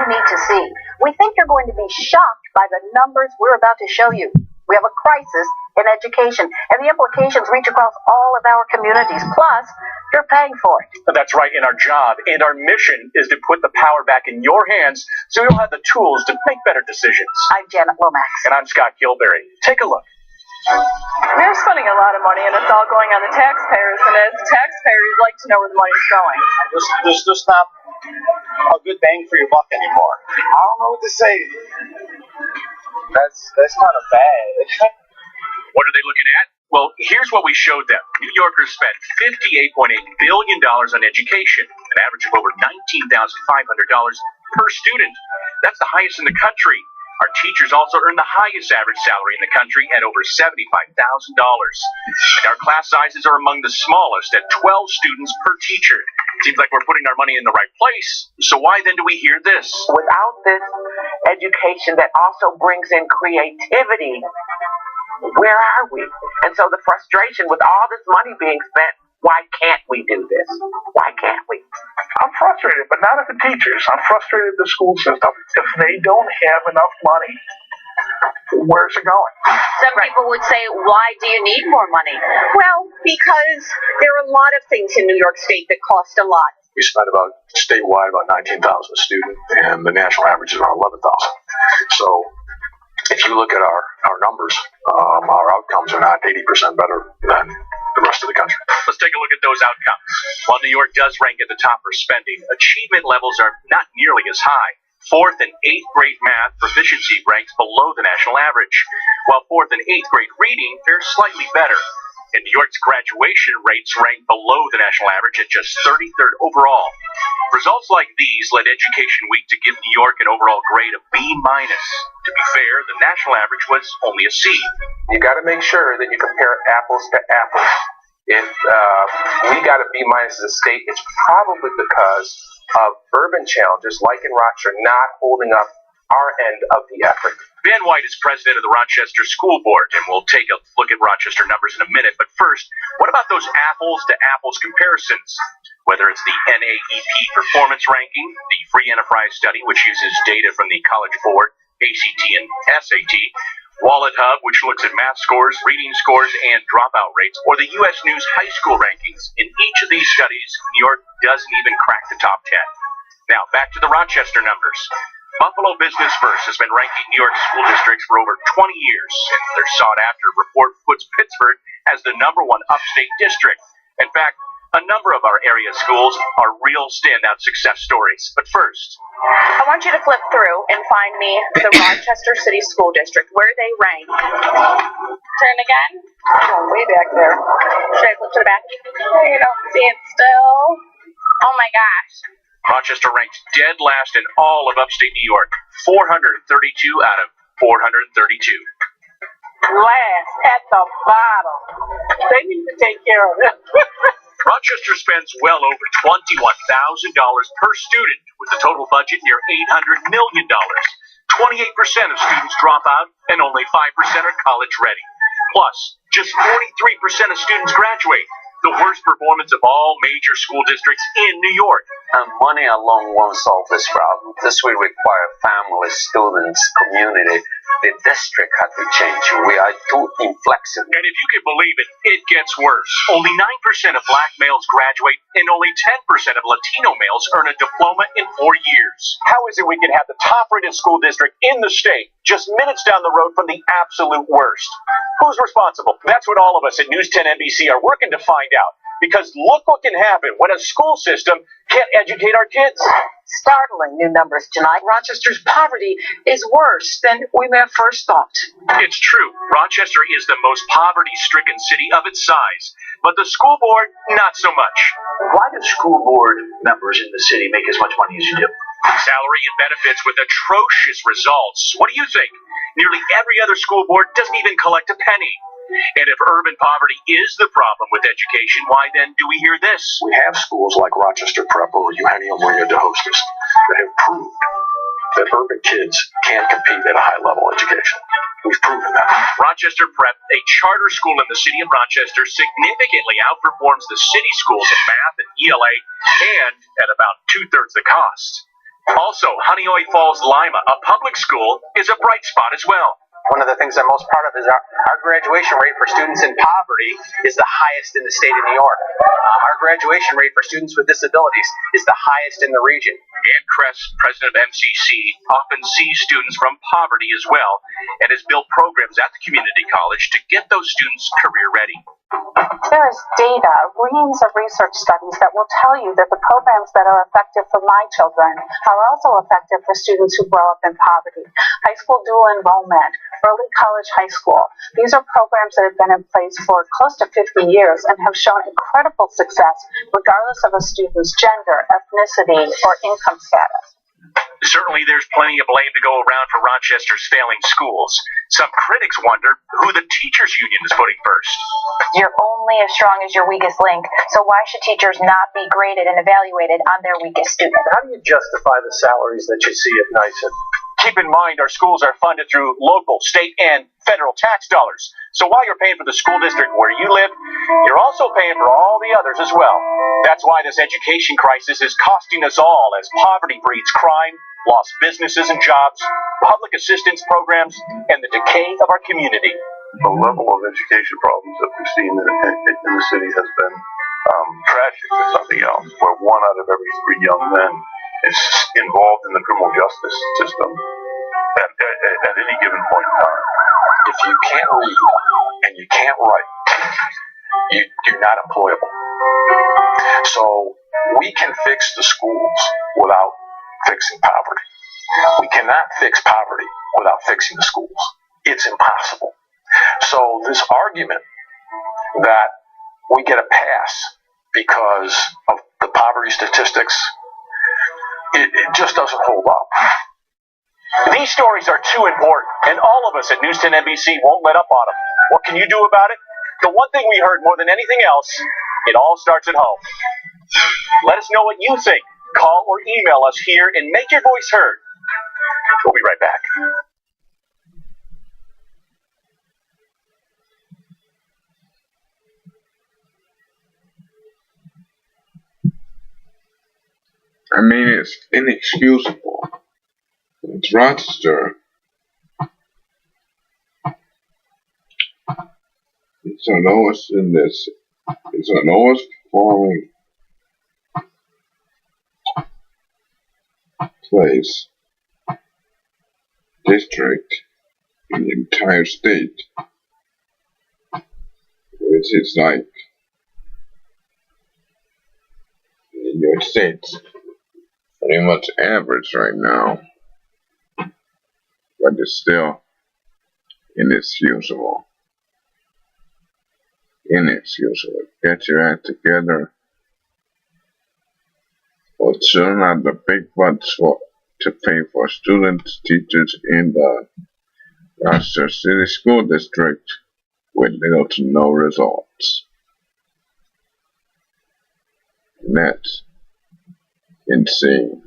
need to see. We think you're going to be shocked by the numbers we're about to show you. We have a crisis in education, and the implications reach across all of our communities. Plus, you're paying for it. That's right, in our job. And our mission is to put the power back in your hands so you'll have the tools to make better decisions. I'm Janet Lomax. And I'm Scott Gilberry. Take a look. We're spending a lot of money, and it's all going on the taxpayers. And as taxpayers, you'd like to know where the money's going. There's just not a good bang for your buck anymore. I don't know what to say. That's kind of bad. What are they looking at? Well, here's what we showed them. New Yorkers spent $58.8 billion on education, an average of over $19,500 per student. That's the highest in the country. Our teachers also earn the highest average salary in the country at over $75,000. And our class sizes are among the smallest at 12 students per teacher. Seems like we're putting our money in the right place. So why then do we hear this? Without this education that also brings in creativity, where are we? And so the frustration with all this money being spent, why can't we do this? Why can't we? I'm frustrated, but not at the teachers. I'm frustrated at the school system. If they don't have enough money, where's it going? Some people would say, why do you need more money? Well, because there are a lot of things in New York State that cost a lot. We spent statewide about 19,000 a student, and the national average is around 11,000. So if you look at our numbers, our outcomes are not 80% better than the rest of the country. Let's take a look at those outcomes. While New York does rank at the top for spending, achievement levels are not nearly as high. 4th and 8th grade math proficiency ranks below the national average, while 4th and 8th grade reading fares slightly better. And New York's graduation rates rank below the national average at just 33rd overall. Results like these led Education Week to give New York an overall grade of B-. To be fair, the national average was only a C. You got to make sure that you compare apples to apples. If we got a B- as a state, it's probably because of urban challenges like in Rochester not holding up our end of the effort. Ben White is president of the Rochester School Board, and we'll take a look at Rochester numbers in a minute. But first, what about those apples-to-apples comparisons? Whether it's the NAEP performance ranking, the Free Enterprise Study, which uses data from the College Board, ACT and SAT, Wallet Hub, which looks at math scores, reading scores, and dropout rates, or the U.S. News high school rankings. In each of these studies, New York doesn't even crack the top 10. Now, back to the Rochester numbers. Buffalo Business First has been ranking New York school districts for over 20 years, and their sought-after report puts Pittsburgh as the #1 upstate district. In fact, a number of our area schools are real standout success stories. But first, I want you to flip through and find me the Rochester City School District, where they rank. Turn again. Oh, way back there. Should I flip to the back? You don't see it still. Oh my gosh. Rochester ranks dead last in all of upstate New York, 432 out of 432. Last at the bottom. They need to take care of it. Rochester spends well over $21,000 per student, with a total budget near $800 million. 28% of students drop out, and only 5% are college ready. Plus, just 43% of students graduate, the worst performance of all major school districts in New York. Money alone won't solve this problem. This will require families, students, community. The district has to change. We are too inflexible. And if you can believe it, it gets worse. Only 9% of black males graduate, and only 10% of Latino males earn a diploma in 4 years. How is it we can have the top-rated school district in the state just minutes down the road from the absolute worst? Who's responsible? That's what all of us at News 10 NBC are working to find out. Because look what can happen when a school system can't educate our kids. Startling new numbers tonight. Rochester's poverty is worse than we may have first thought. It's true. Rochester is the most poverty-stricken city of its size. But the school board, not so much. Why do school board members in the city make as much money as you do? Salary and benefits with atrocious results. What do you think? Nearly every other school board doesn't even collect a penny. And if urban poverty is the problem with education, why then do we hear this? We have schools like Rochester Prep or Eugenio Maria de Hostos that have proved that urban kids can compete at a high-level education. We've proven that. Rochester Prep, a charter school in the city of Rochester, significantly outperforms the city schools in math and ELA, and at about 2/3 the cost. Also, Honeoye Falls Lima, a public school, is a bright spot as well. One of the things I'm most proud of is our graduation rate for students in poverty is the highest in the state of New York. Our graduation rate for students with disabilities is the highest in the region. Dan Kress, president of MCC, often sees students from poverty as well and has built programs at the community college to get those students career ready. There is data, reams of research studies that will tell you that the programs that are effective for my children are also effective for students who grow up in poverty. High school dual enrollment, early college high school. These are programs that have been in place for close to 50 years and have shown incredible success regardless of a student's gender, ethnicity, or income status. Certainly, there's plenty of blame to go around for Rochester's failing schools. Some critics wonder who the teachers' union is putting first. You're only as strong as your weakest link, so why should teachers not be graded and evaluated on their weakest student? How do you justify the salaries that you see at NYSUN? Keep in mind, our schools are funded through local, state, and federal tax dollars. So while you're paying for the school district where you live, you're also paying for all the others as well. That's why this education crisis is costing us all, as poverty breeds crime, lost businesses and jobs, public assistance programs, and the decay of our community. The level of education problems that we've seen in the city has been tragic, if something else, where 1 out of every 3 young men is involved in the criminal justice system at any given point in time. If you can't read and you can't write, you're not employable. So we can fix the schools without fixing poverty. We cannot fix poverty without fixing the schools. It's impossible. So this argument that we get a pass because of the poverty statistics, it just doesn't hold up. These stories are too important, and all of us at News 10 NBC won't let up on them. What can you do about it? The one thing we heard more than anything else, it all starts at home. Let us know what you think. Call or email us here and make your voice heard. We'll be right back. I mean, it's inexcusable. It's Rochester. It's the lowest in this. It's the lowest performing place, district in the entire state. Which is like in New York State. Pretty much average right now, but it's still inexcusable. Inexcusable. Get your act together. Or children have the big bucks to pay for students, teachers in the Rochester City School District with little to no results. And that's insane.